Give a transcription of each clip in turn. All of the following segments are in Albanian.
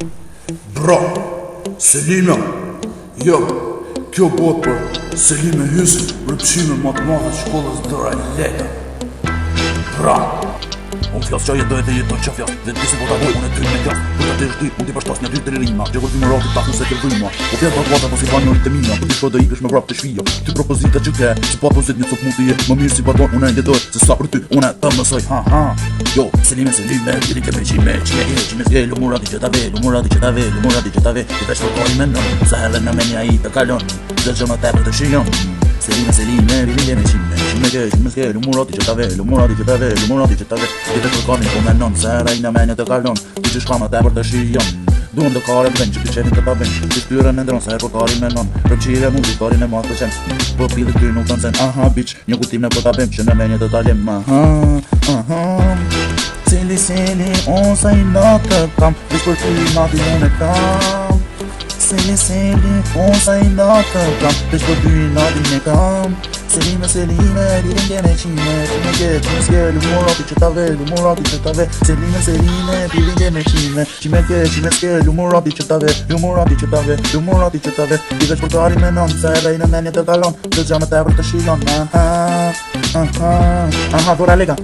Bra, Selime, jo, kjo bot për Selime Hysi, rëpshime matematë shkollës dëra leta. Bra, unë fjas qa jetë dhe jetë qa fjas, dhe t'kisi vota boj, unë e ty me fjas, për të të shti, unë t'i pashtas një dy të rima, gjegër t'i më ratit takun se kërvima, u fjas batuata po si banjorit të mina, për t'i shko dhe ikësh me vrap të shvija, ty propozita që ke, si patozit një cop mu t'i je, më mirë si baton, unë e ndjedoj, se sa për ty, unë e të mësoj, ha, jo, Selime, diri ke përqime, qime s'ke, lumurati që t'ave, t'i veç për kori me nën, sa hele në menja i të kalon, dhe gjë më tepër të shion. Selime, bilinge me qime s'ke, lumurati që t'ave, t'i veç për kori po me nën, sa hele në menja të kalon, t'i që shka më tepër të shion. Duhem dhe kare t'ven, që pëqenin të t'aven, që shtyren e ndron, sa her për kari me nën, rëpqire muzik, karin e matë për qen, po pillit ty nuk të nësen, aha, bitch, një kutim në për t'avem, që në menje të t'alem, Seli, on sa i natë kam, veç për ty nati unë e kam. Seli, on sa i natë kam, veç për ty nati unë e kam. Selime, bilinge me qime s'ke, lumurati që t'ave, Selime, bilinge me qime s'ke, lumurati që t'ave, t'i veç për kari me nën, sa edhe i në menje të kalon, dhe gjë më tepër të shion, dora lega.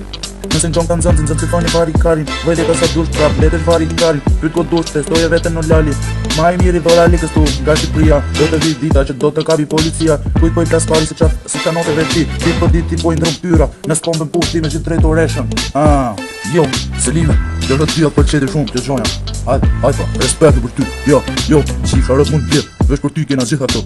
Nëse në qonë kanë zënë si thoni vari karin, vëjtë e kësa dush prap, letesh vari karin, pyt ko dush, testoje vetën në lali. Ma i miri dhora likës tu, nga Shqipëria, do të vit dita që do të kapi policia, kujt po i plas pari se qa note veç ti po dit ti po i ndrëm tyra, në s'kombën push ti me që drejt oreshën. Jo, Selime, dhe rët tyja për qeti shumë, që gjonja, hajt pa, respektu për ty, jo, qifra rët mund t'bjet, veç për ty kena gjitha to.